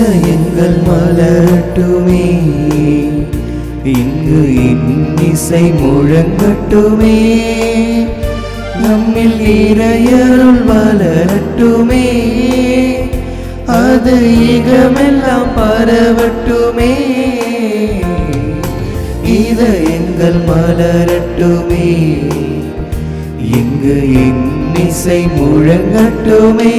இதயங்கள் மலரட்டுமே, இங்கு இன்னிசை முழங்கட்டுமே, நம்மில் இறையருள் வளரட்டுமே, அது ஈகமெல்லாம் பரவட்டுமே. இதயங்கள் மலரட்டுமே, இங்கு இன்னிசை முழங்கட்டுமே.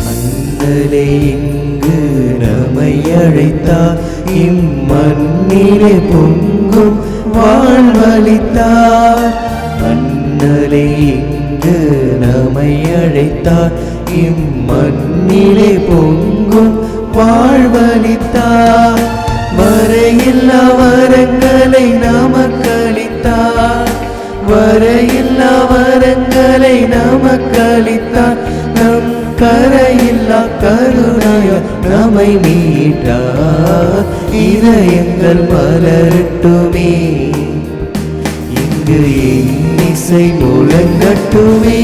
அண்ணலே இங்கு நம்மை அழைத்தார், இம்மண்ணிலே பொங்கும் வாழ்வளித்தார். அண்ணலே இங்கு நம்மை அழைத்தார், இம்மண்ணிலே பொங்கும் வாழ்வளித்தார். வரையில்லா வரங்களை நமக்களித்தார், வரையில்லா வரங்களை நமக்களித்தார். நம் கரையில்லா கருணையால் நம்மை மீட்டார். இதயங்கள் மலரட்டுமே, இங்கு இன்னிசை முழங்கட்டுமே.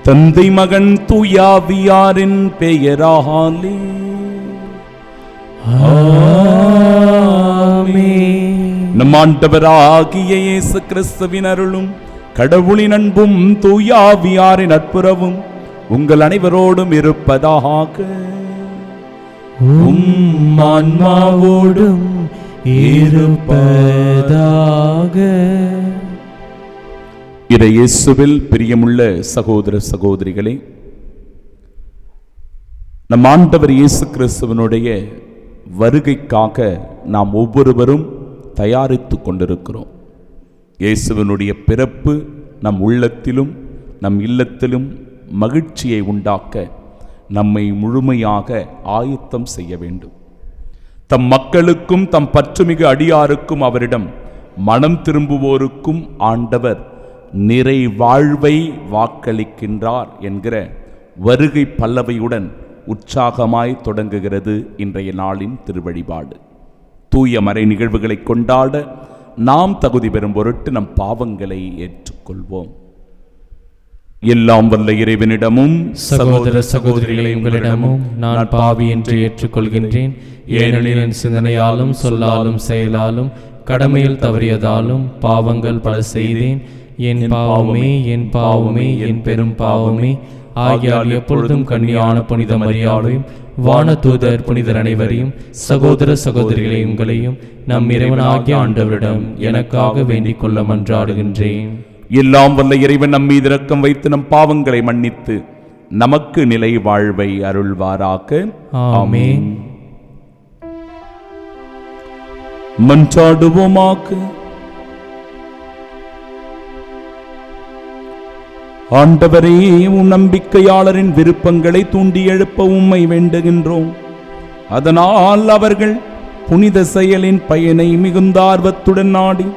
தந்தை மகன் தூயாவியாரின் பெயராலே நம் ஆண்டவராகிய இயேசு கிறிஸ்துவின் அருளும் கடவுளின் அன்பும் தூயாவியாரின் நட்புறவும் உங்கள் அனைவரோடும் இருப்பதாக. ஆன்மாவோடும் இருப்பதாக. இயேசுவில் பிரியமுள்ள சகோதர சகோதரிகளே, நம் ஆண்டவர் இயேசு கிறிஸ்துவனுடைய வருகைக்காக நாம் ஒவ்வொருவரும் தயாரித்து கொண்டிருக்கிறோம். இயேசுவனுடைய பிறப்பு நம் உள்ளத்திலும் நம் இல்லத்திலும் மகிழ்ச்சியை உண்டாக்க நம்மை முழுமையாக ஆயத்தம் செய்ய வேண்டும். தம் மக்களுக்கும் தம் பற்றுமிகு அடியாருக்கும் அவரிடம் மனம் திரும்புவோருக்கும் ஆண்டவர் நிறை வாழ்வை வாக்களிக்கின்றார் என்கிற வருகை பல்லவையுடன் உற்சாகமாய் தொடங்குகிறது இன்றைய நாளின் திருவழிபாடு. தூய மறை நிகழ்வுகளை கொண்டாட நாம் தகுதி பெறும் பொருட்டு நம் பாவங்களை ஏற்றுக்கொள்வோம். எல்லாம் வல்ல இறைவனிடமும் சகோதர சகோதரிகளை உங்களிடமும் நான் பாவி என்று ஏற்றுக்கொள்கின்றேன். ஏனெனில் என் சிந்தனையாலும் சொல்லாலும் செயலாலும் கடமையில் தவறியதாலும் பாவங்கள் பல செய்தேன். என் பாவமே என் பாவமே என் பெரும் பாவமே. ஆகியால் எப்பொழுதும் கன்னியான புனித மரியாதையும் வானதூதர் புனிதர் அனைவரையும் சகோதர சகோதரிகளை உங்களையும் நம் இறைவனாகிய ஆண்டவரிடம் எனக்காக வேண்டிக் கொள்ள மன்றாடுகின்றேன். எல்லாம் வல்ல இறைவன் நம் மீது இரக்கம் வைத்து நம் பாவங்களை மன்னித்து நமக்கு நிலை வாழ்வை அருள்வாராக. ஆமென். மன்றாடுவோமாக. ஆண்டவரே, உம் நம்பிக்கையாளரின் விருப்பங்களை தூண்டி எழுப்ப உம்மை வேண்டுகின்றோம். அதனால் அவர்கள் புனித செயலின் பயனை மிகுந்த ஆர்வத்துடன் நாடி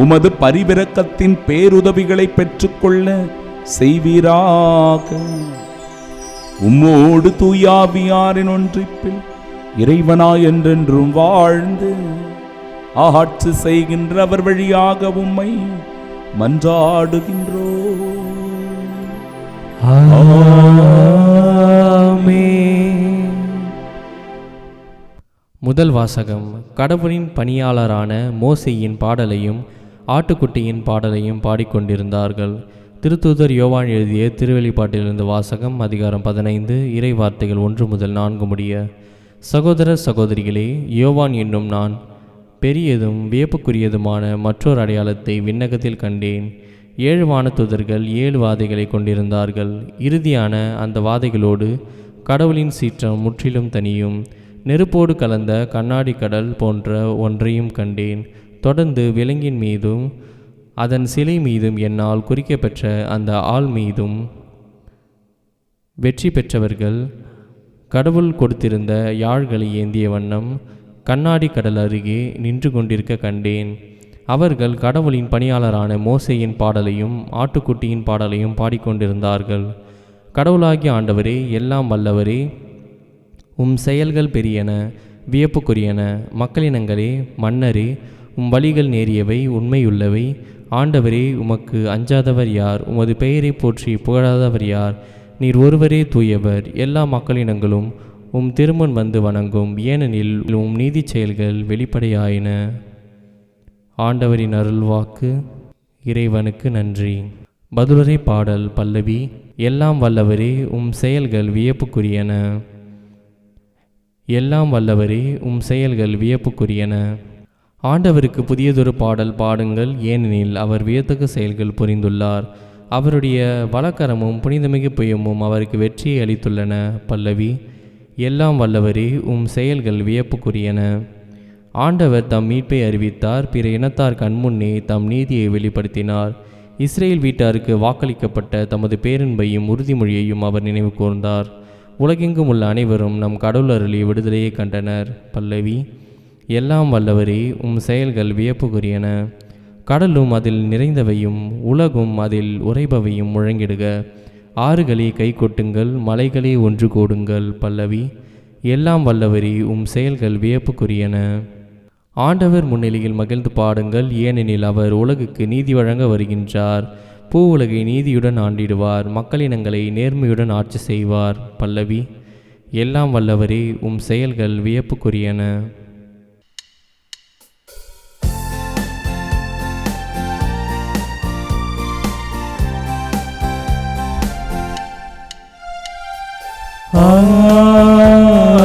உமது பரிவிரக்கத்தின் பேருதவிகளை பெற்றுக்கொள்ள செய்வீராக. உம்மோடு தூயாவியாரின் ஒன்றிப்பில் இறைவனாய் என்றென்றும் வாழ்ந்து ஆட்சி செய்கின்ற அவர் வழியாக உம்மை மன்றாடுகின்றோம். முதல் வாசகம். கடவுளின் பணியாளரான மோசேயின் பாடலையும் ஆட்டுக்குட்டியின் பாடலையும் பாடிக்கொண்டிருந்தார்கள். திருத்தூதர் யோவான் எழுதிய திருவெளிப்பாட்டிலிருந்து வாசகம். அதிகாரம் 15, இறை வார்த்தைகள் 1 முதல் 4 முடிய. சகோதர சகோதரிகளே, யோவான் என்னும் நான் பெரியதும் வியப்புக்குரியதுமான மற்றொரு அடையாளத்தை விண்ணகத்தில் கண்டேன். 7 வானதூதர்கள் 7 வாதைகளை கொண்டிருந்தார்கள். இறுதியான அந்த வாதைகளோடு கடவுளின் சீற்றம் முற்றிலும் தனியும். நெருப்போடு கலந்த கண்ணாடி கடல் போன்ற ஒன்றையும் கண்டேன். தொடர்ந்து விலங்கின் மீதும் அதன் சிலை மீதும் என்னால் குறிக்கப்பெற்ற அந்த ஆள் மீதும் வெற்றி பெற்றவர்கள் கடவுள் கொடுத்திருந்த யாழ்களை ஏந்திய வண்ணம் கண்ணாடி கடல் அருகே நின்று கொண்டிருக்க கண்டேன். அவர்கள் கடவுளின் பணியாளரான மோசேயின் பாடலையும் ஆட்டுக்குட்டியின் பாடலையும் பாடிக்கொண்டிருந்தார்கள். கடவுளாகிய ஆண்டவரே, எல்லாம் வல்லவரே, உம் செயல்கள் பெரியன, வியப்புக்குரியன. மக்களினங்களே, மன்னரே, உம் வழிகள் நேரியவை, உண்மையுள்ளவை. ஆண்டவரே, உமக்கு அஞ்சாதவர் யார்? உமது பெயரை போற்றி புகழாதவர் யார்? நீர் ஒருவரே தூயவர். எல்லா மக்களினங்களும் உம் திருமுன் வந்து வணங்கும், ஏனெனில் உம் நீதி செயல்கள் வெளிப்படையாயின. ஆண்டவரின் அருள்வாக்கு. இறைவனுக்கு நன்றி. பதிலுரை பாடல் பல்லவி. எல்லாம் வல்லவரே, உம் செயல்கள் வியப்புக்குரியன. எல்லாம் வல்லவரே, உம் செயல்கள் வியப்புக்குரியன. ஆண்டவருக்கு புதியதொரு பாடல் பாடுங்கள், ஏனெனில் அவர் வியத்தகு செயல்கள் புரிந்துள்ளார். அவருடைய வலக்கரமும் புனிதமிகு புயமும் அவருக்கு வெற்றியை அளித்துள்ளன. பல்லவி. எல்லாம் வல்லவரே, உம் செயல்கள் வியப்புக்குரியன. ஆண்டவர் தம் மீட்பை அறிவித்தார், பிற இனத்தார் கண்முன்னே தம் நீதியை வெளிப்படுத்தினார். இஸ்ரேல் வீட்டாருக்கு வாக்களிக்கப்பட்ட தமது பேரன்பையும் உறுதிமொழியையும் அவர் நினைவு கூர்ந்தார். உலகெங்கும் உள்ள அனைவரும் நம் கடவுள் அருளி விடுதலையை கண்டனர். பல்லவி. எல்லாம் வல்லவரே, உம் செயல்கள் வியப்புக்குரியன. கடலும் அதில் நிறைந்தவையும் உலகும் அதில் உறைபவையும் முழங்கிடுக. ஆறுகளே கை கொட்டுங்கள், மலைகளே ஒன்று கூடுங்கள். பல்லவி. எல்லாம் வல்லவரே, உம் செயல்கள் வியப்புக்குரியன. ஆண்டவர் முன்னிலையில் மகிழ்ந்து பாடுங்கள், ஏனெனில் அவர் உலகுக்கு நீதி வழங்க வருகின்றார். பூ உலகை நீதியுடன் ஆண்டிடுவார், மக்களினங்களை நேர்மையுடன் ஆட்சி செய்வார். பல்லவி. எல்லாம் வல்லவரே, உம் செயல்கள் வியப்புக்குரியன.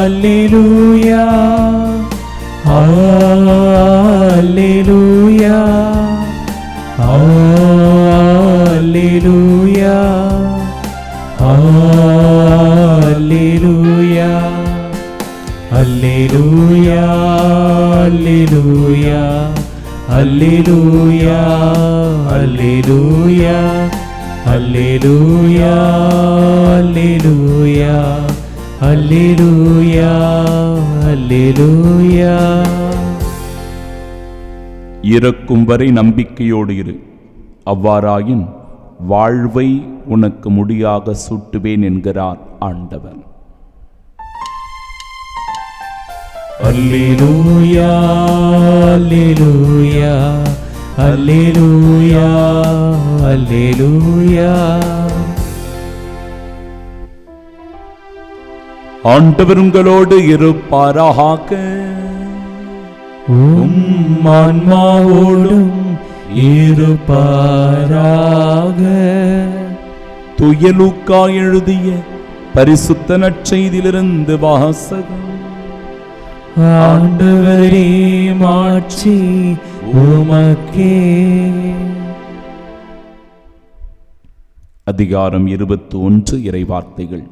Alleluia, Alleluia, Alleluia, Alleluia, Alleluia, Alleluia, Alleluia, Alleluia, Alleluia, Alleluia, Alleluia, Alleluia. இறக்கும் வரை நம்பிக்கையோடு இரு, அவ்வாறாயின் வாழ்வை உனக்கு முடியாக சூட்டுவேன் என்கிறார் ஆண்டவர். Alleluia, Alleluia, Alleluia, Alleluia. ஆண்டவர் உங்களோடு இருப்பாராக. உம் ஆன்மாவோடும் இருப்பாராக. தூய லூக்கா எழுதிய பரிசுத்த நற்செய்தியிலிருந்து வாசகம். ஆண்டவரே, மாட்சி உமக்கே. அதிகாரம் 21. இறைவார்த்தைகள்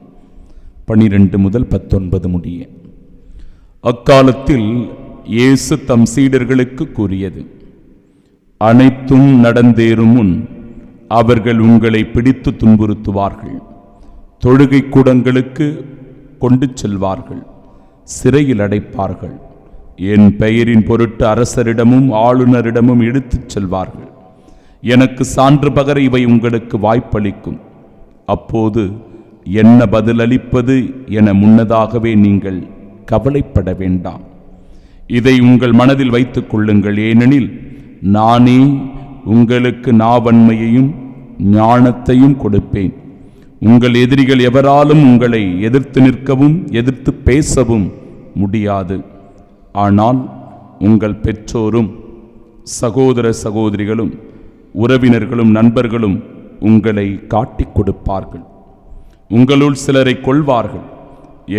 12 முதல் 19 முடிய. அக்காலத்தில் இயேசு தம் சீடர்களுக்கு கூறியது: அனைத்தும் நடந்தேறும் முன் அவர்கள் உங்களை பிடித்து துன்புறுத்துவார்கள், தொழுகை கூடங்களுக்கு கொண்டு செல்வார்கள், சிறையில் அடைப்பார்கள், என் பெயரின் பொருட்டு அரசரிடமும் ஆளுநரிடமும் இழுத்துச் செல்வார்கள். எனக்கு சான்று பகர இவை உங்களுக்கு வாய்ப்பளிக்கும். அப்போது என்ன பதிலளிப்பது என முன்னதாகவே நீங்கள் கவலைப்பட வேண்டாம். இதை உங்கள் மனதில் வைத்துக் கொள்ளுங்கள், ஏனெனில் நானே உங்களுக்கு நாவன்மையையும் ஞானத்தையும் கொடுப்பேன். உங்கள் எதிரிகள் எவராலும் உங்களை எதிர்த்து நிற்கவும் எதிர்த்து பேசவும் முடியாது. ஆனால் உங்கள் பெற்றோரும் சகோதர சகோதரிகளும் உறவினர்களும் நண்பர்களும் உங்களை காட்டிக் கொடுப்பார்கள். உங்களுள் சிலரை கொல்வார்கள்.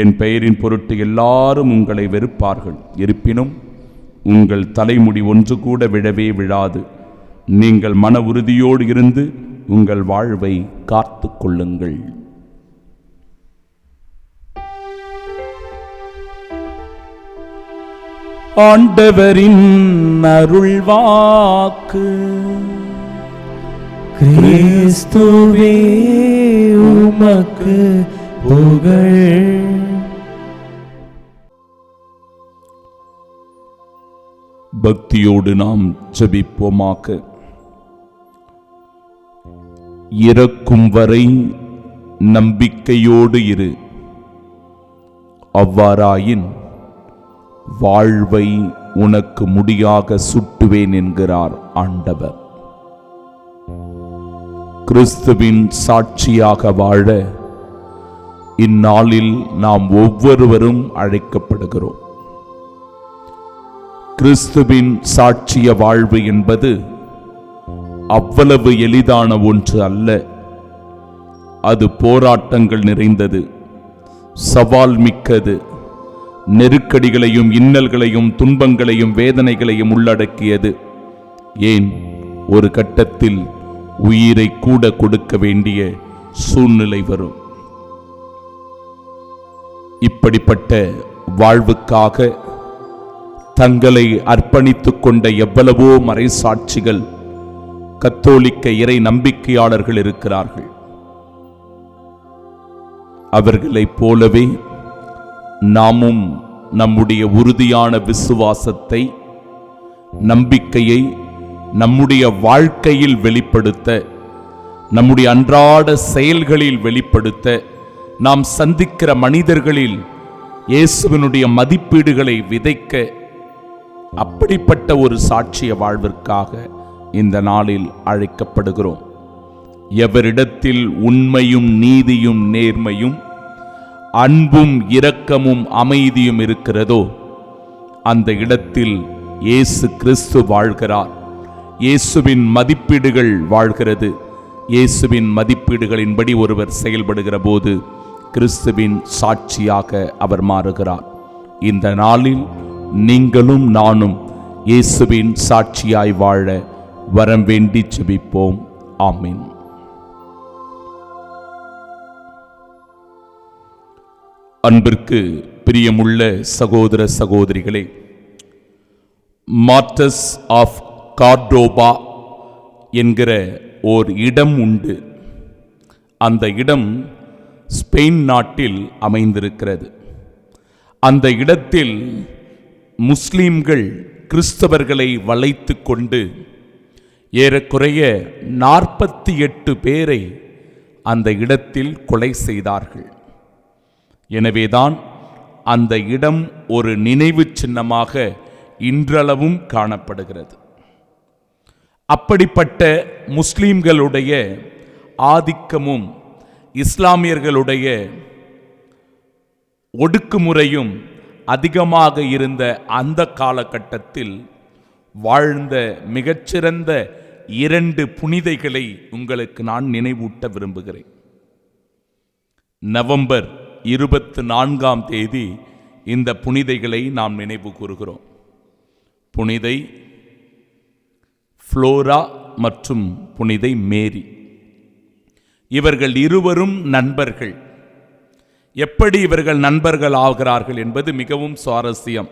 என் பெயரின் பொருட்டு எல்லாரும் உங்களை வெறுப்பார்கள். இருப்பினும் உங்கள் தலைமுடி ஒன்று கூட விழவே விழாது. நீங்கள் மன உறுதியோடு இருந்து உங்கள் வாழ்வை காத்து கொள்ளுங்கள். ஆண்டவரின் அருள்வாக்கு. கிறிஸ்துவே, உமக்கு புகழ். பக்தியோடு நாம் ஜெபிப்போமாக. இறக்கும் வரை நம்பிக்கையோடு இரு, அவ்வாறாயின் வாழ்வை உனக்கு முடியாக சுட்டுவேன் என்கிறார் ஆண்டவர். கிறிஸ்துவின் சாட்சியாக வாழ இந்நாளில் நாம் ஒவ்வொருவரும் அழைக்கப்படுகிறோம். கிறிஸ்துவின் சாட்சிய வாழ்வு என்பது அவ்வளவு எளிதான ஒன்று அல்ல. அது போராட்டங்கள் நிறைந்தது, சவால் மிக்கது, நெருக்கடிகளையும் இன்னல்களையும் துன்பங்களையும் வேதனைகளையும் உள்ளடக்கியது. ஏன் ஒரு கட்டத்தில் உயிரை கூட கொடுக்க வேண்டிய சூழ்நிலை வரும். இப்படிப்பட்ட வாழ்வுக்காக தங்களை அர்ப்பணித்துக் கொண்ட எவ்வளவோ மறைசாட்சிகள் கத்தோலிக்க இறை நம்பிக்கையாளர்கள் இருக்கிறார்கள். அவர்களைப் போலவே நாமும் நம்முடைய உறுதியான விசுவாசத்தை, நம்பிக்கையை நம்முடைய வாழ்க்கையில் வெளிப்படுத்த, நம்முடைய அன்றாட செயல்களில் வெளிப்படுத்த, நாம் சந்திக்கிற மனிதர்களில் இயேசுவினுடைய மதிப்பீடுகளை விதைக்க, அப்படிப்பட்ட ஒரு சாட்சிய வாழ்விற்காக இந்த நாளில் அழைக்கப்படுகிறோம். எவரிடத்தில் உண்மையும் நீதியும் நேர்மையும் அன்பும் இரக்கமும் அமைதியும் இருக்கிறதோ அந்த இடத்தில் இயேசு கிறிஸ்து வாழ்கிறார். இயேசுவின் மதிப்பீடுகள் வாழ்கிறது. இயேசுவின் மதிப்பீடுகளின்படி ஒருவர் செயல்படுகிற போது கிறிஸ்துவின் சாட்சியாக அவர் மாறுகிறார். இந்த நாளில் நீங்களும் நானும் இயேசுவின் சாட்சியாய் வாழ வரம் வேண்டி ஜெபிப்போம். ஆமென். அன்பிற்கு பிரியமுள்ள சகோதர சகோதரிகளே, மார்டர்ஸ் ஆஃப் கார்டோபா என்கிற ஓர் இடம் உண்டு. அந்த இடம் ஸ்பெயின் நாட்டில் அமைந்திருக்கிறது. அந்த இடத்தில் முஸ்லிம்கள் கிறிஸ்தவர்களை வளைத்து கொண்டு ஏறக்குறைய 48 பேரை அந்த இடத்தில் கொலை செய்தார்கள். எனவேதான் அந்த இடம் ஒரு நினைவு சின்னமாக இன்றளவும் காணப்படுகிறது. அப்படிப்பட்ட முஸ்லிம்களுடைய ஆதிக்கமும் இஸ்லாமியர்களுடைய ஒடுக்குமுறையும் அதிகமாக இருந்த அந்த காலகட்டத்தில் வாழ்ந்த மிகச்சிறந்த 2 புனிதைகளை உங்களுக்கு நான் நினைவூட்ட விரும்புகிறேன். நவம்பர் 24ஆம் தேதி இந்த புனிதைகளை நாம் நினைவு கூறுகிறோம். புனிதை ஃப்ளோரா மற்றும் புனிதை மேரி. இவர்கள் இருவரும் நண்பர்கள். எப்படி இவர்கள் நண்பர்கள் ஆகிறார்கள் என்பது மிகவும் சுவாரஸ்யம்.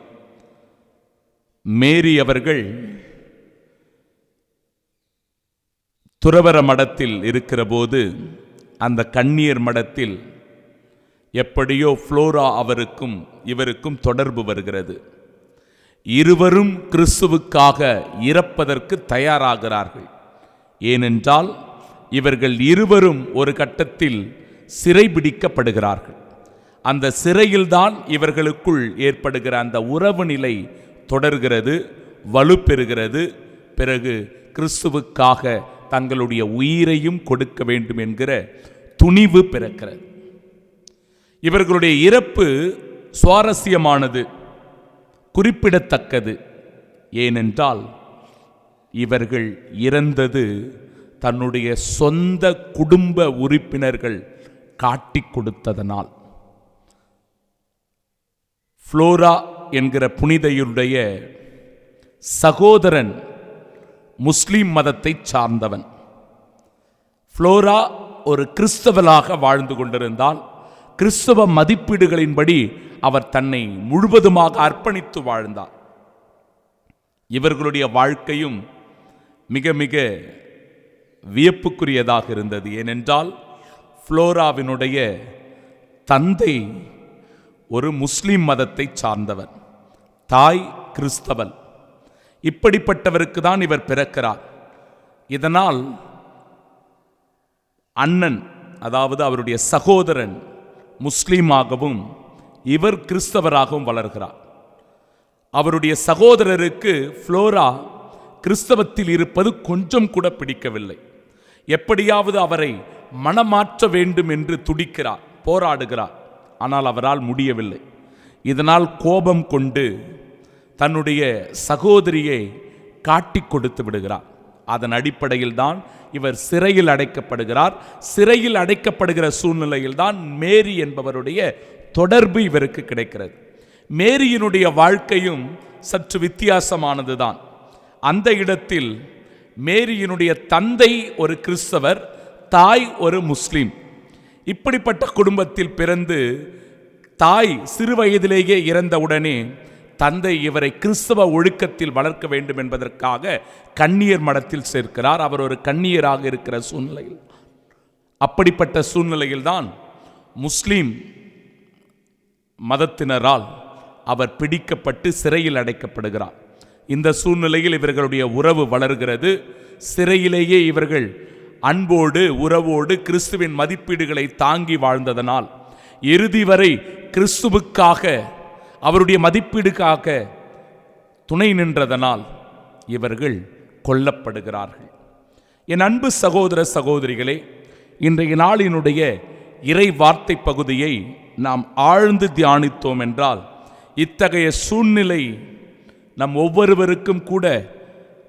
மேரி அவர்கள் துறவற மடத்தில் இருக்கிற போது அந்த கன்னியர் மடத்தில் எப்படியோ ஃப்ளோரா அவருக்கும் இவருக்கும் தொடர்பு வருகிறது. இருவரும் கிறிஸ்துவுக்காக இறப்பதற்கு தயாராகிறார்கள். ஏனென்றால் இவர்கள் இருவரும் ஒரு கட்டத்தில் சிறைபிடிக்கப்படுகிறார்கள். அந்த சிறையில்தான் இவர்களுக்குள் ஏற்படுகிற அந்த உறவு நிலை தொடர்கிறது, வலுப்பெறுகிறது. பிறகு கிறிஸ்துவுக்காக தங்களுடைய உயிரையும் கொடுக்க வேண்டும் என்கிற துணிவு பிறக்கிறது. இவர்களுடைய இறப்பு சுவாரஸ்யமானது, குறிப்பிடத்தக்கது. ஏனென்றால் இவர்கள் இறந்தது தன்னுடைய சொந்த குடும்ப உறுப்பினர்கள் காட்டிக் கொடுத்ததனால். ஃப்ளோரா என்கிற புனிதையுடைய சகோதரன் முஸ்லிம் மதத்தை சார்ந்தவன். ஃப்ளோரா ஒரு கிறிஸ்தவனாக வாழ்ந்து கொண்டிருந்தால் கிறிஸ்தவ மதிப்பீடுகளின்படி அவர் தன்னை முழுவதுமாக அர்ப்பணித்து வாழ்ந்தார். இவர்களுடைய வாழ்க்கையும் மிக மிக வியப்புக்குரியதாக இருந்தது. ஏனென்றால் ஃப்ளோராவினுடைய தந்தை ஒரு முஸ்லிம் மதத்தை சார்ந்தவர், தாய் கிறிஸ்தவன். இப்படிப்பட்டவருக்கு தான் இவர் பிறக்கிறார். இதனால் அண்ணன், அதாவது அவருடைய சகோதரன் முஸ்லீமாகவும் இவர் கிறிஸ்தவராகவும் வளர்கிறார். அவருடைய சகோதரருக்கு புளோரா கிறிஸ்தவத்தில் இருப்பது கொஞ்சம் கூட பிடிக்கவில்லை. எப்படியாவது அவரை மனமாற்ற வேண்டும் என்று துடிக்கிறார், போராடுகிறார். ஆனால் அவரால் முடியவில்லை. இதனால் கோபம் கொண்டு தன்னுடைய சகோதரியை காட்டி கொடுத்து விடுகிறார். அதன் அடிப்படையில் தான் இவர் சிறையில் அடைக்கப்படுகிறார். சிறையில் அடைக்கப்படுகிற சூழ்நிலையில் தான் மேரி என்பவருடைய தொடர்பு இவருக்கு கிடைக்கிறது. மேரியினுடைய வாழ்க்கையும் சற்று வித்தியாசமானது தான். அந்த இடத்தில் மேரியினுடைய தந்தை ஒரு கிறிஸ்தவர், தாய் ஒரு முஸ்லிம். இப்படிப்பட்ட குடும்பத்தில் பிறந்து தாய் சிறு வயதிலேயே இறந்தவுடனே தந்தை இவரை கிறிஸ்தவ ஒழுக்கத்தில் வளர்க்க வேண்டும் என்பதற்காக கன்னியர் மடத்தில் சேர்க்கிறார். அவர் ஒரு கன்னியராக இருக்கிற சூழ்நிலையில், அப்படிப்பட்ட சூழ்நிலையில்தான் முஸ்லிம் மதத்தினரால் அவர் பிடிக்கப்பட்டு சிறையில் அடைக்கப்படுகிறார். இந்த சூழ்நிலையில் இவர்களுடைய உறவு வளர்கிறது. சிறையிலேயே இவர்கள் அன்போடு உறவோடு கிறிஸ்துவின் மதிப்பீடுகளை தாங்கி வாழ்ந்ததனால், இறுதி வரை கிறிஸ்துவுக்காக அவருடைய மதிப்பீடுக்காக துணை நின்றதனால் இவர்கள் கொல்லப்படுகிறார்கள். என் அன்பு சகோதர சகோதரிகளே, இன்றைய நாளினுடைய இறை வார்த்தை பகுதியை நாம் ஆழ்ந்து தியானித்தோம் என்றால், இத்தகைய சூழ்நிலை நம் ஒவ்வொருவருக்கும் கூட,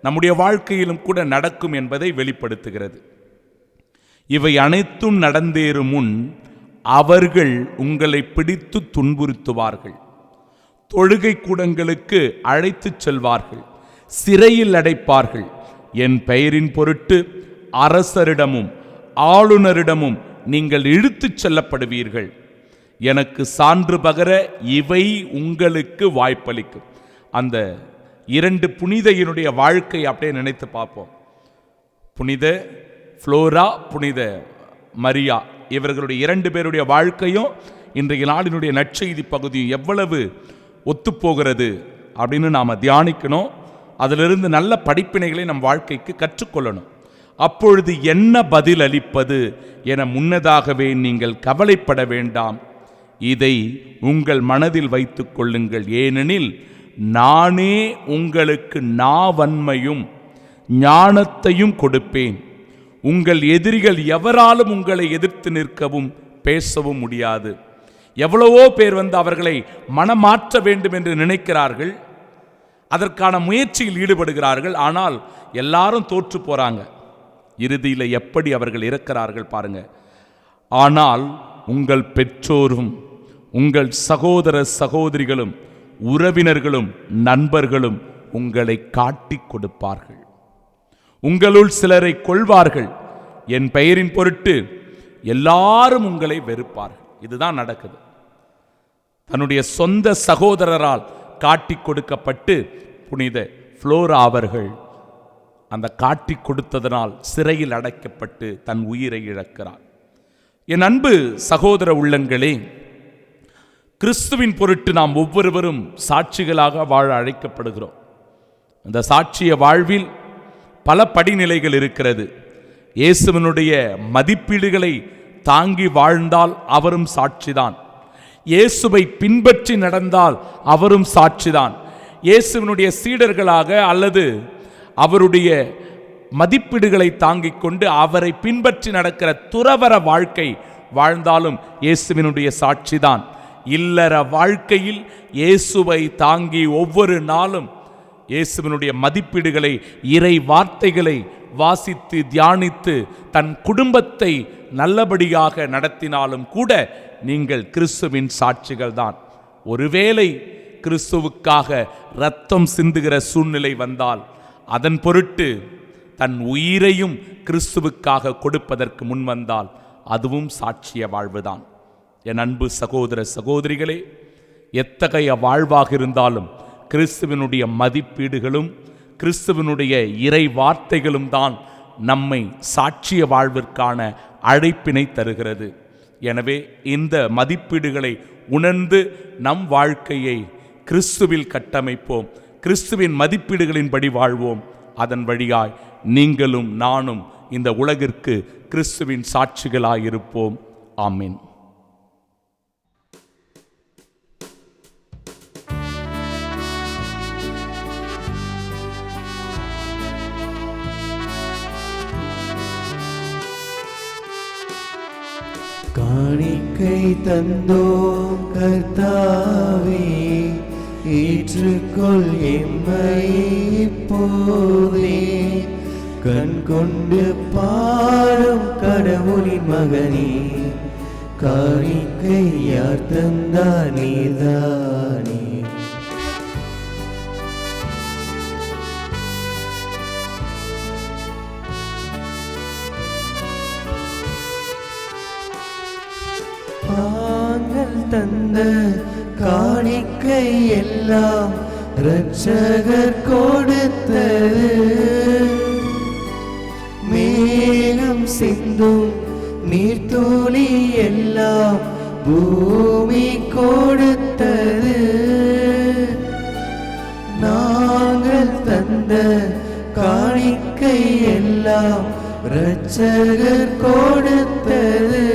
நம்முடைய வாழ்க்கையிலும் கூட நடக்கும் என்பதை வெளிப்படுத்துகிறது. இவை அனைத்தும் நடந்தேறும் முன் அவர்கள் உங்களை பிடித்து துன்புறுத்துவார்கள், தொழுகை கூடங்களுக்கு அழைத்துச் செல்வார்கள், சிறையில் அடைப்பார்கள். என் பெயரின் பொருட்டு அரசரிடமும் ஆளுநரிடமும் நீங்கள் இழுத்துச் செல்லப்படுவீர்கள். எனக்கு சான்று பகர இவை உங்களுக்கு வாய்ப்பளிக்கும். அந்த இரண்டு புனிதையினுடைய வாழ்க்கை அப்படியே நினைத்து பார்ப்போம். புனித புளோரா, புனித மரியா, இவர்களுடைய இரண்டு பேருடைய வாழ்க்கையும் இன்றைய நாளினுடைய நற்செய்தி பகுதியும் எவ்வளவு ஒத்துப்போகிறது அப்படின்னு நாம் தியானிக்கணும். அதிலிருந்து நல்ல படிப்பினைகளை நம் வாழ்க்கைக்கு கற்றுக்கொள்ளணும். அப்பொழுது என்ன பதில் அளிப்பது என முன்னதாகவே நீங்கள் கவலைப்பட வேண்டாம். இதை உங்கள் மனதில் வைத்துக் கொள்ளுங்கள். ஏனெனில் நானே உங்களுக்கு நாவன்மையும் ஞானத்தையும் கொடுப்பேன். உங்கள் எதிரிகள் எவராலும் உங்களை எதிர்த்து நிற்கவும் பேசவும் முடியாது. எவ்வளவோ பேர் அவர்களை மனமாற்ற வேண்டும் என்று நினைக்கிறார்கள், அதற்கான முயற்சியில் ஈடுபடுகிறார்கள். ஆனால் எல்லாரும் தோற்று போறாங்க. இறுதியில் எப்படி அவர்கள் இருக்கிறார்கள் பாருங்க. ஆனால் உங்கள் பெற்றோரும் உங்கள் சகோதர சகோதரிகளும் உறவினர்களும் நண்பர்களும் உங்களை காட்டி கொடுப்பார்கள். உங்களுள் சிலரை கொல்வார்கள். என் பெயரின் பொருட்டு எல்லாரும் உங்களை வெறுப்பார்கள். இதுதான் நடக்குது. தன்னுடைய சொந்த சகோதரரால் காட்டி கொடுக்கப்பட்டு புனித புளோரா அவர்கள் அந்த காட்டி கொடுத்ததனால் சிறையில் அடைக்கப்பட்டு தன் உயிரை இழக்கிறார். என் அன்பு சகோதர உள்ளங்களே, கிறிஸ்துவின் பொருட்டு நாம் ஒவ்வொருவரும் சாட்சிகளாக வாழ அழைக்கப்படுகிறோம். அந்த சாட்சிய வாழ்வில் பல படிநிலைகள் இருக்கிறது. இயேசுவினுடைய மதிப்பீடுகளை தாங்கி வாழ்ந்தால் அவரும் சாட்சிதான். இயேசுவை பின்பற்றி நடந்தால் அவரும் சாட்சிதான். இயேசுவினுடைய சீடர்களாக அல்லது அவருடைய மதிப்பீடுகளை தாங்கிக் கொண்டு அவரை பின்பற்றி நடக்கிற துறவற வாழ்க்கை வாழ்ந்தாலும் இயேசுவினுடைய சாட்சிதான். இல்லற வாழ்க்கையில் இயேசுவை தாங்கி ஒவ்வொரு நாளும் இயேசுவினுடைய மதிப்பீடுகளை, இறை வார்த்தைகளை வாசித்து தியானித்து தன் குடும்பத்தை நல்லபடியாக நடத்தினாலும் கூட நீங்கள் கிறிஸ்துவின் சாட்சிகள் தான். ஒருவேளை கிறிஸ்துவுக்காக இரத்தம் சிந்துகிற சூழ்நிலை வந்தால் அதன் பொருட்டு தன் உயிரையும் கிறிஸ்துவுக்காக கொடுப்பதற்கு முன் வந்தால் அதுவும் சாட்சிய வாழ்வுதான். என் அன்பு சகோதர சகோதரிகளே, எத்தகைய வாழ்வாக இருந்தாலும் கிறிஸ்துவனுடைய மதிப்பீடுகளும் கிறிஸ்துவனுடைய இறை வார்த்தைகளும் தான் நம்மை சாட்சிய வாழ்விற்கான அழைப்பினை தருகிறது. எனவே இந்த மதிப்பீடுகளை உணர்ந்து நம் வாழ்க்கையை கிறிஸ்துவில் கட்டமைப்போம். கிறிஸ்துவின் மதிப்பீடுகளின்படி வாழ்வோம். அதன் வழியாய் நீங்களும் நானும் இந்த உலகிற்கு கிறிஸ்துவின் சாட்சிகளாயிருப்போம். ஆமீன். காணிக்கை தந்தோம் கர்த்தாவே, ஏற்றுக்கொள் எம்மை இப்போதே. கண் கொண்டு பாரும் கடவுளின் மகனே, காணிக்கை யார் தந்தார் நீதானே. நாங்கள் தந்த காணிக்கை எல்லாம் இரட்சகர் கொடுத்தது. மேகம் சிந்தும் நீர்த்துளி எல்லாம் பூமி கொடுத்தது. நாங்கள் தந்த காணிக்கை எல்லாம் இரட்சகர் கொடுத்தது.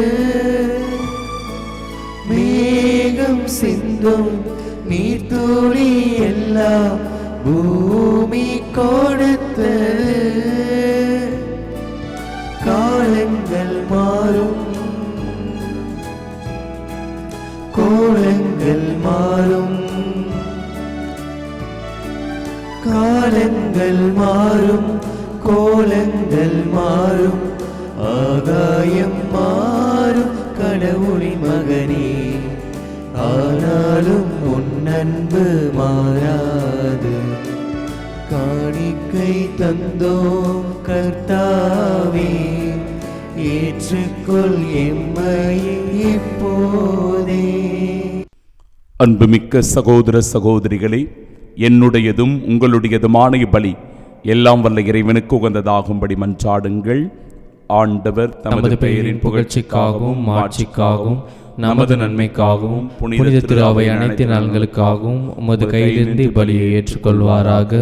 மேகம் சிந்தும் நீர்த்துளி எல்லாம் பூமி கொடுத்தது. காலங்கள் மாறும், கோலங்கள் மாறும், காலங்கள் மாறும், கோலங்கள் மாறும், ஆகாயம் மாறும் கடவுளின் மகனே, ஆனாலும் உன் அன்பு மாறாது. காணிக்கை தந்தோம் கர்த்தாவே, ஏற்றுக்கொள் எம்மை இப்போதே. அன்புமிக்க சகோதர சகோதரிகளே, என்னுடையதும் உங்களுடையதுமான பலி எல்லாம் வல்ல இறைவனுக்கு உகந்ததாகும்படி மன்றாடுங்கள். ஆண்டவர் தமது பெயரின் புகழ்ச்சிக்காகவும் மாட்சிக்காகவும் நமது நன்மைக்காகவும் புனித திரு அவை அனைத்து நலன்களுக்காகவும் உமது கையிலிருந்து பலியை ஏற்றுக்கொள்வாராக.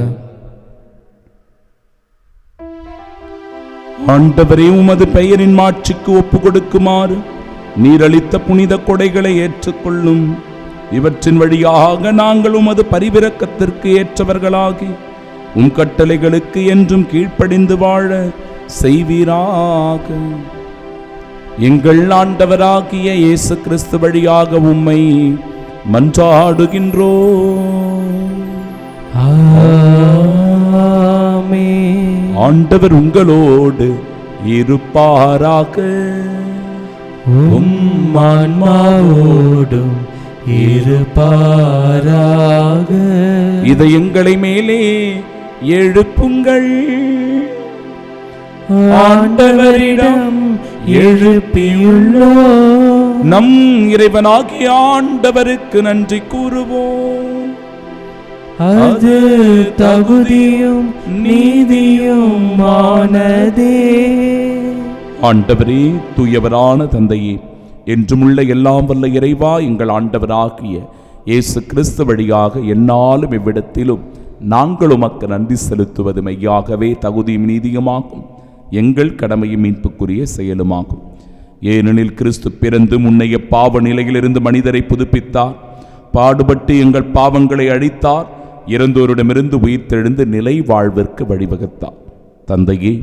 ஆண்டவரே, உமது பெயரின் மாட்சிக்கு ஒப்பு கொடுக்குமாறு நீர் அளித்த புனித கொடைகளை ஏற்றுக்கொள்ளும். இவற்றின் வழியாக நாங்கள் உமது பரிவிரக்கத்திற்கு ஏற்றவர்களாகி உம் கட்டளைகளுக்கு என்றும் கீழ்ப்படிந்து வாழ செய்வீராக. எங்கள் ஆண்டவராகிய இயேசு கிறிஸ்து வழியாக உம்மை மன்றாடுகின்றோம். ஆமென். ஆண்டவர் உங்களோடு இருப்பாராக. உம் ஆன்மாவோடும் இருப்பாராக. இதயங்களை மேலே எழுப்புங்கள். ஆண்டவரிடம் எழுப்பியுள்ளோம். நம் இறைவனாகிய ஆண்டவருக்கு நன்றி கூறுவோம். அது தகுதியும் நீதியும் ஆனதே. ஆண்டவரே, தூயவரான தந்தையே, என்றுமுள்ள எல்லாம் வல்ல இறைவா, எங்கள் ஆண்டவராகிய இயேசு கிறிஸ்து வழியாக எந்நாளும் இவ்விடத்திலும் நாங்கள் உமக்கு நன்றி செலுத்துவது மெய்யாகவே தகுதியும் நீதியுமாகும், எங்கள் கடமையும் மீட்புக்குரிய செயலுமாகும். ஏனெனில் கிறிஸ்து பிறந்து முன்னைய பாவ நிலையிலிருந்து மனிதரை புதுப்பித்தார், பாடுபட்டு எங்கள் பாவங்களை அழித்தார், இறந்தோரிடமிருந்து உயிர்த்தெழுந்து நிலை வாழ்விற்கு வழிவகுத்தார். தந்தையே,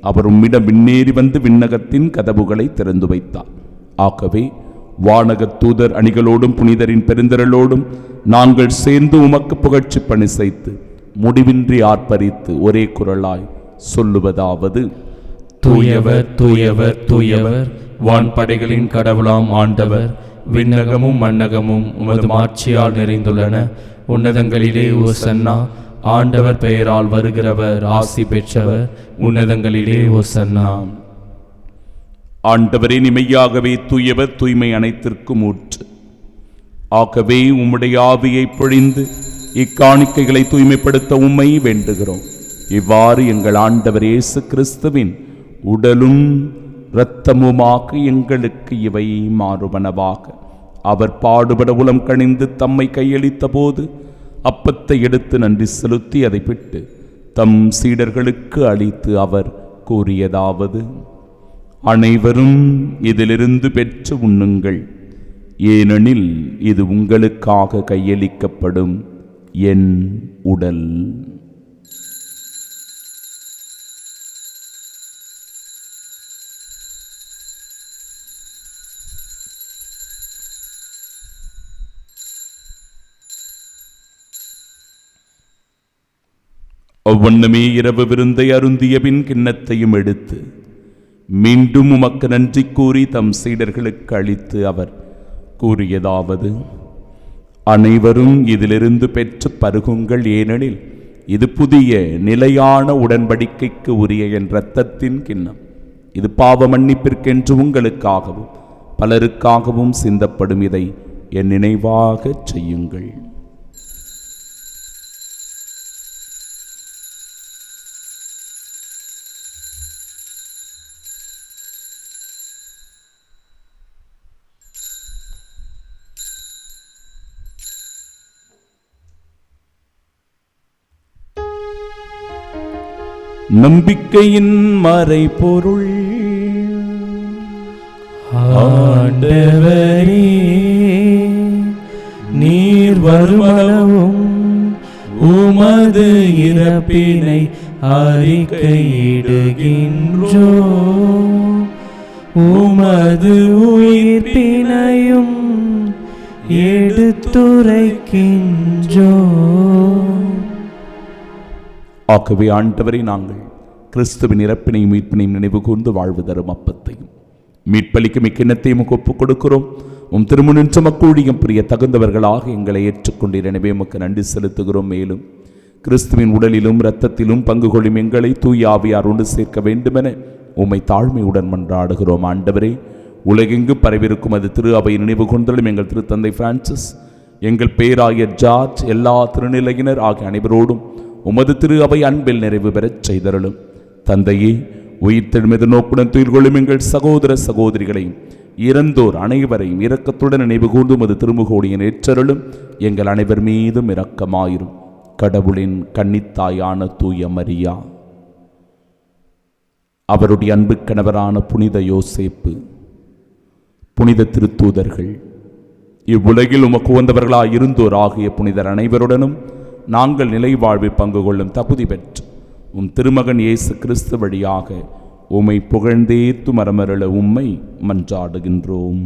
அவர் உம்மிடம் விண்ணேறி வந்து விண்ணகத்தின் கதவுகளை திறந்து வைத்தார். ஆகவே வானகத் தூதர் அணிகளோடும் புனிதரின் பெருந்திரளோடும் நாங்கள் சேர்ந்து உமக்கு புகழ்ச்சி பணி செய்து முடிவின்றி ஆர்ப்பரித்து ஒரே குரலாய் சொல்லுவதாவது: தூயவர் தூயவர் தூயவர், வான்படைகளின் கடவுளாம் ஆண்டவர், விண்ணகமும் மண்ணகமும் உமது மாட்சியால் நிறைந்துள்ளன. உன்னதங்களிலே ஓசன்னா. ஆண்டவர் பெயரால் வருகிறவர் ஆசி பெற்றவர். உன்னதங்களிலே ஓசன்னா. ஆண்டவரே, மெய்யாகவே தூயவர், தூய்மை அனைத்திற்கும் ஊற்று. ஆகவே உம்முடைய ஆவியை பொழிந்து இக்காணிக்கைகளை தூய்மைப்படுத்த உம்மை வேண்டுகிறோம். இவ்வாறு எங்கள் ஆண்டவர் இயேசு கிறிஸ்துவின் உடலும் இரத்தமுமாக எங்களுக்கு இவை மாறுவனவாக. அவர் பாடுபட உளம் கணிந்து தம்மை கையளித்த போது அப்பத்தை எடுத்து நன்றி செலுத்தி அதை பிட்டு தம் சீடர்களுக்கு அளித்து அவர் கூறியதாவது: அனைவரும் இதிலிருந்து பெற்று உண்ணுங்கள், ஏனெனில் இது உங்களுக்காக கையளிக்கப்படும் என் உடல். அவ்வண்ணமே இரவு விருந்தை அருந்திய பின் கிண்ணத்தையும் எடுத்து மீண்டும் உமக்கு நன்றி கூறி தம் சீடர்களுக்கு அளித்து அவர் கூறியதாவது: அனைவரும் இதிலிருந்து பெற்று பருகுங்கள், ஏனெனில் இது புதிய நிலையான உடன்படிக்கைக்கு உரிய என் இரத்தத்தின் கிண்ணம். இது பாவ மன்னிப்பிற்கென்று உங்களுக்காகவும் பலருக்காகவும் சிந்தப்படும். இதை என் நினைவாக செய்யுங்கள். நம்பிக்கையின் மறைபொருள். ஆண்டவரே, நீர் வருமளவும் உமது இறப்பினை அறிக்கையிடுகின்றோ, உமது உயிர்ப்பினையும் எடுத்துரைக்கின்றோ. ஆகவே ஆண்டவரை, நாங்கள் கிறிஸ்துவின் இறப்பினையும் மீட்பினையும் நினைவு கூர்ந்து வாழ்வு தரும் அப்பத்தையும் மீட்பளிக்கும் இக்கிண்ணத்தையும் ஒப்புக் கொடுக்கிறோம். திருமுனின்ற மக்களுடையும் பிரிய தகுந்தவர்களாக எங்களை ஏற்றுக்கொண்டீர். எனவே உமக்கு நன்றி செலுத்துகிறோம். மேலும் கிறிஸ்துவின் உடலிலும் இரத்தத்திலும் பங்கு கொள்ளும் எங்களை தூய ஆவியார் ஒன்று சேர்க்க வேண்டுமென உம்மை தாழ்மையுடன் மன்றாடுகிறோம். ஆண்டவரே, உலகெங்கு பரவிருக்கும் அது திரு அவை நினைவு கொண்டலும் எங்கள் திருத்தந்தை பிரான்சிஸ், எங்கள் பேராயர் ஜார்ஜ், எல்லா திருநிலையினர் ஆகிய அனைவரோடும் உமது திரு அவை அன்பில் நிறைவு பெறச் செய்தருளும். தந்தையே, உயிர்த்தெழுமெது நோக்குடன் துயில் கொள்ளும் எங்கள் சகோதர சகோதரிகளையும் இறந்தோர் அனைவரையும் இரக்கத்துடன் நினைவு கூர்ந்து உமது திருமுகோடியின் ஏற்றருளும். எங்கள் அனைவர் மீதும் இரக்கமாயிரும். கடவுளின் கன்னித்தாயான தூய மரியா, அவருடைய அன்பு கணவரான புனித யோசேப்பு, புனித திருத்தூதர்கள், இவ்வுலகில் உமக்கு உகந்தவர்களாய் இருந்தோர் ஆகிய புனிதர் அனைவருடனும் நாங்கள் நிலை வாழ்வில் பங்கு கொள்ளும் தகுதி பெற்று திருமகன் இயேசு கிறிஸ்து வழியாக உம்மை புகழ்ந்தேத்து மரமருள உம்மை மன்றாடுகின்றோம்.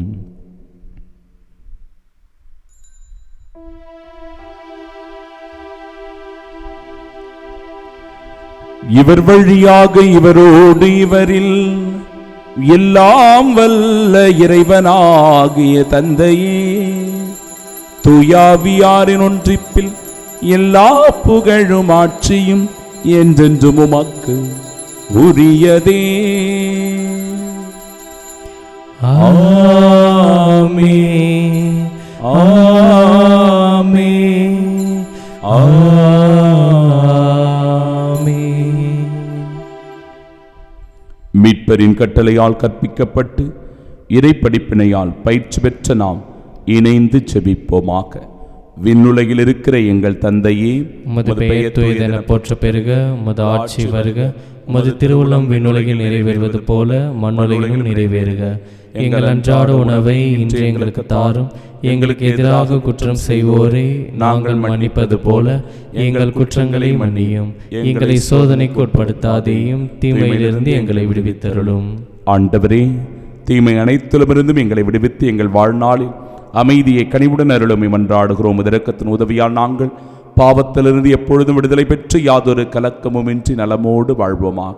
இவர் வழியாக இவரோடு இவரில் எல்லாம் வல்ல இறைவனாகிய தந்தையே, தூயாவியாரின் ஒன்றிப்பில் எல்லா புகழும் ஆட்சியும் என்றென்றும் உமக்கு உரியதே. ஆமென், ஆமென், ஆமென். மீட்பரின் கட்டளையால் கற்பிக்கப்பட்டு இறைப்படிப்பினையால் பயிற்சி பெற்ற நாம் இணைந்து செபிப்போமாக. விண்ணுலகில் இருக்கிற எங்கள் தந்தையே, உமது பெயர் தூயதென போற்ற பெருக, உமது ஆட்சி வருக, உமது திருவுள்ளம் விண்ணுலகில் நிறைவேறுவது போல மண்ணுலகிலும் நிறைவேறுக. எங்கள் அன்றாட உணவை இன்று எங்களுக்கு தாரும். எங்களுக்கு எதிராக குற்றம் செய்வோரை நாங்கள் மன்னிப்பது போல எங்கள் குற்றங்களை மன்னியும். எங்களை சோதனைக்கு உட்படுத்தாதேயும், தீமையிலிருந்து எங்களை விடுவித்தருளும். ஆண்டவரே, தீமை அனைத்திலுமிருந்தும் எங்களை விடுவித்து எங்கள் வாழ்நாளில் அமைதியை கனிவுடன் அருளுமை மன்றாடுகிறோம். இரக்கத்தின் உதவியால் நாங்கள் பாவத்திலிருந்து எப்பொழுதும் விடுதலை பெற்று யாதொரு கலக்கமுமின்றி நலமோடு வாழ்வோமாக.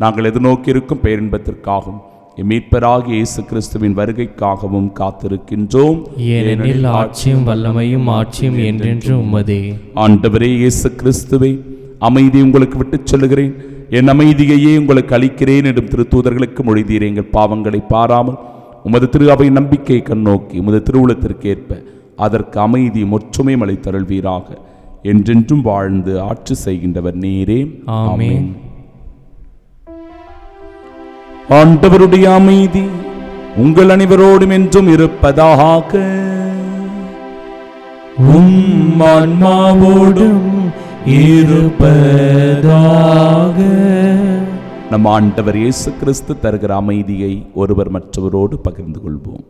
நாங்கள் எதிர்நோக்கியிருக்கும் பேரின்பத்திற்காகவும் மீட்பராகிய இயேசு கிறிஸ்துவின் வருகைக்காகவும் காத்திருக்கின்றோம். ஏனெனில் ஆட்சியும் வல்லமையும் ஆட்சியும் என்றென்றும் உம்மதே. ஆண்டவரே இயேசு கிறிஸ்துவே, அமைதி உங்களுக்கு விட்டுச் சொல்லுகிறேன், என் அமைதியையே உங்களுக்கு அளிக்கிறேன் என்றும் திருத்தூதர்களுக்கு மொழிந்தீரே. எங்கள் பாவங்களை பாராமல் உமது திரு அவை நம்பிக்கையை கண்ணோக்கி உமது திருவுளத்திற்கு ஏற்ப அதற்கு அமைதி ஒற்றுமையும் அளித்தருள்வீராக. என்றென்றும் வாழ்ந்து ஆட்சி செய்கின்றவர் நீரே. ஆமென். ஆண்டவருடைய அமைதி உங்கள் அனைவரோடும் என்றும் இருப்பதாக. உம் ஆன்மாவோடும் இருப்பதாக. நம் ஆண்டவர் இயேசு கிறிஸ்து தருகிற அமைதியை ஒருவர் மற்றவரோடு பகிர்ந்து கொள்வோம்.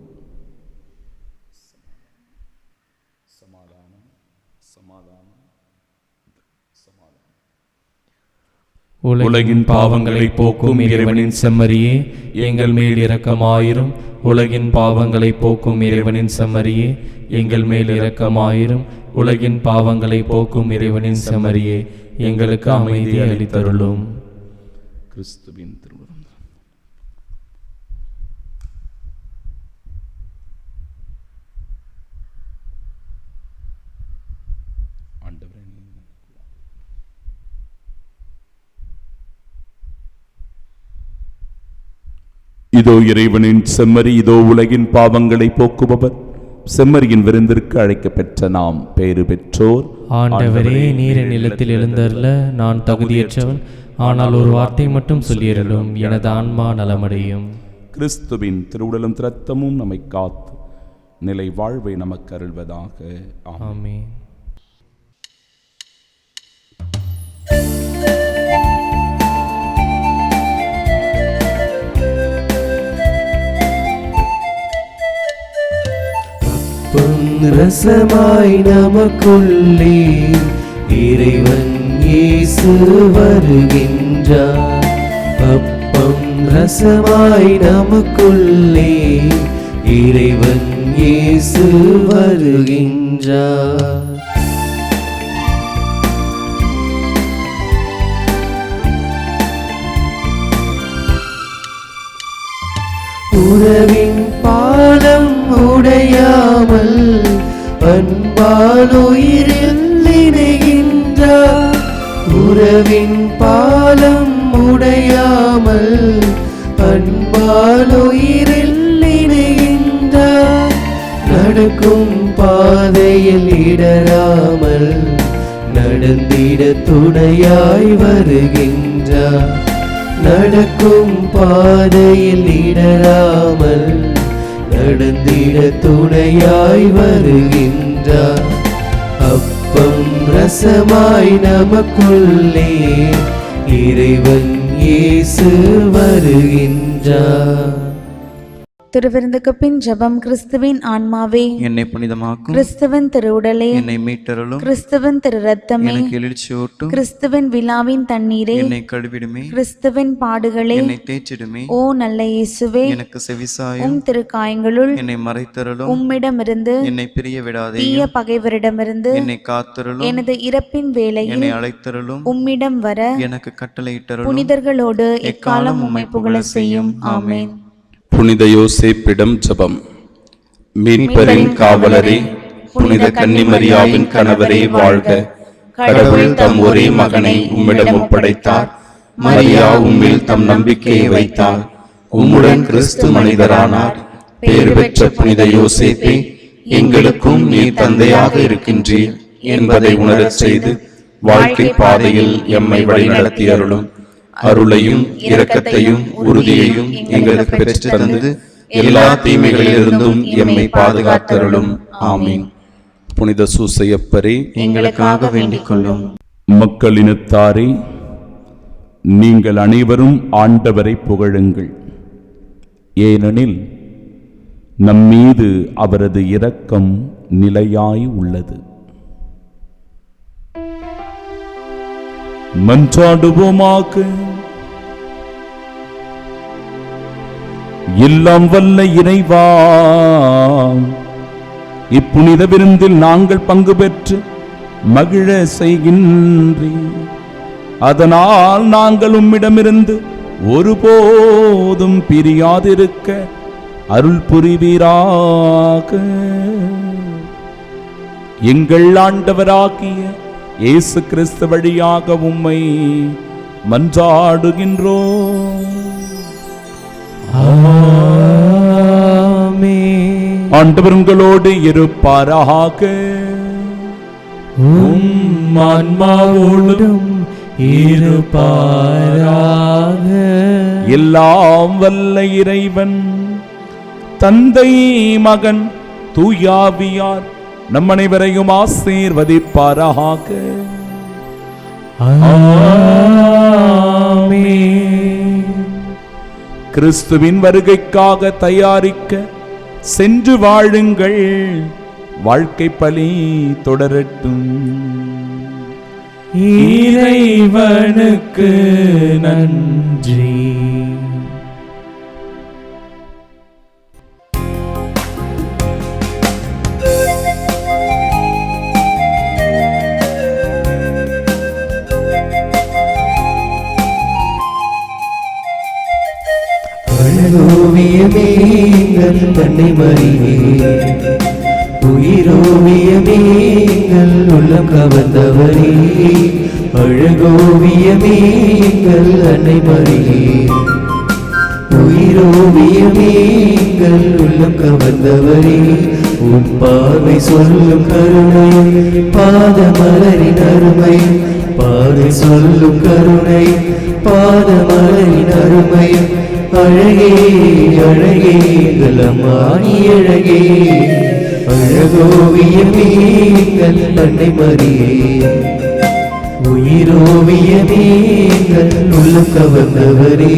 உலகின் பாவங்களை போக்கும் இறைவனின் செம்மறியே, எங்கள் மேல் இரக்கமாயிரும். உலகின் பாவங்களை போக்கும் இறைவனின் செம்மறியே, எங்கள் மேல் இரக்கமாயிரும். உலகின் பாவங்களை போக்கும் இறைவனின் செம்மறியே, எங்களுக்கு அமைதி அளித்தருளும். கிறிஸ்துவின் திருவுளம். இதோ இறைவனின் செம்மறி, இதோ உலகின் பாவங்களை போக்குபவர். செம்மறியின் விருந்திற்கு அழைக்கப் பெற்ற நாம் பேறு பெற்றோர். ஆண்டவரே, நீர் என் நிலத்தில் எழுந்தருள நான் தகுதியற்றவன். ஆனால் ஒரு வார்த்தை மட்டும் சொல்லியருளும், எனது ஆன்மா நலமடையும். கிறிஸ்துவின் திருவுடலும் இரத்தமும் நம்மை காத்து நிலை வாழ்வை நமக்கு அருள்வதாக. ஆமென். ரசமாய் நமக்குள்ளே இறைவன் இயேசு வருகின்றார். அப்பம் ரசமாய் நமக்குள்ளே இறைவன் இயேசு வருகின்றார். உறவின் பாலம் உடையாமல் அன்பால் உயிரில் இணைகின்றார். உறவின் பாலம் உடையாமல் அன்பால் உயிரில் இணைகின்றார். நடக்கும் பாதையில் இடராமல் நடந்திட துணையாய் வருகின்றார். நடக்கும் பாதையில் இடராமல் நடந்திட துணையாய் வருகின்றார். அப்பம் ரசமாய் நமக்குள்ளே இறைவன் இயேசு வருகின்றார். திருவிருந்துக்கு பின் ஜெபம். கிறிஸ்துவின் ஆன்மாவே என்னை புனிதமாக்கும். கிறிஸ்துவின் திருவுடலே என்னை மீட்டருளும். கிறிஸ்துவின் திரு ரத்தமே எனக்கு எழுச்சியூட்டும். கிறிஸ்துவின் விழாவின் தண்ணீரே என்னை கழுவிடுமே. கிறிஸ்துவின் பாடுகளே என்னை தேய்ச்சிடுமே. ஓ நல்ல இயேசுவே, எனக்கு செவிசாயும். உம் திருக்காயங்களுள் என்னை மறைத்தருளும். உம்மிடமிருந்து என்னை பிரிய விடாதே. தீய பகைவரிடமிருந்து என்னை காத்தருளும். எனது இறப்பின் வேளையில் என்னை அழைத்தருளும். உம்மிடம் வர எனக்கு கட்டளையிட்டருளும். புனிதர்களோடு எக்காலம் உம்மை புகழ செய்யும். ஆமென். புனித யோசேப்பிடம் ஜெபம். மீட்பரின் காவலரே, புனித கன்னிமரியாவின் கணவரே வாழ்க. கடவுள் தம் ஒரே மகனை உம்மிடம் ஒப்படைத்தார். மரியா உம்மில் தம் நம்பிக்கையை வைத்தார். உம்முடன் கிறிஸ்து மனிதரானார். பேறு பெற்ற புனித யோசேப்பே, எங்களுக்கும் நீர் தந்தையாக இருக்கின்றீர் என்பதை உணரச் செய்து வாழ்க்கை பாதையில் எம்மை வழிநடத்தி அருளும். அருளையும் இரக்கத்தையும் உறுதியையும் எங்களுக்கு பெற்று தந்து எல்லா தீமைகளிலிருந்தும் எம்மை பாதுகாத்தருளும். ஆமீன். புனித சூசையப்பரே, எங்களுக்காக வேண்டிக் கொள்ளும். மக்களினத்தாரே, நீங்கள் அனைவரும் ஆண்டவரை புகழுங்கள். ஏனெனில் நம்மீது அவரது இரக்கம் நிலையாய் உள்ளது. மன்றாடுவோமாக. எல்லாம் வல்ல இறைவா, இப்புனித விருந்தில் நாங்கள் பங்கு பெற்று மகிழ செய்கின்றீர். அதனால் நாங்கள் உம்மிடமிருந்து ஒருபோதும் பிரியாதிருக்க அருள் புரிவீராக. எங்கள் ஆண்டவராகிய இயேசு கிறிஸ்து வழியாக உம்மை மன்றாடுகின்றோம். ஆமென். ஆண்டவர் உங்களோடு இருப்பாராக. உம் ஆன்மாவோடும் இருப்பாராக. எல்லாம் வல்ல இறைவன் தந்தை, மகன், தூயாவியார் நம் அனைவரையும் ஆசீர்வதிப்பாராக. ஆமென். கிறிஸ்துவின் வருகைக்காக தயாரிக்க சென்று வாழுங்கள். வாழ்க்கை பலி தொடரட்டும். இறைவனுக்கு நன்றி. அழகோவியமே எங்கள் அன்னை மரியே, உயிரோவியமே எங்கள் உள்ளம் கவர்ந்தவரே. அழகோவியமே எங்கள் அன்னை மரியே, உயிரோவியமே எங்கள் உள்ளம் கவர்ந்தவரே. உன் பார்வை சொல்லும் கருணை, பாதமலரின் அருமை. பார்வை சொல்லும் கருணை, பாதமலரின் அருமை. அழகே அழகே எங்கள் அம்மா நீ அழகே. அழகோவியமே எங்கள் அன்னை மரியே, உயிரோவியமே எங்கள் உள்ளம் கவர்ந்தவரே.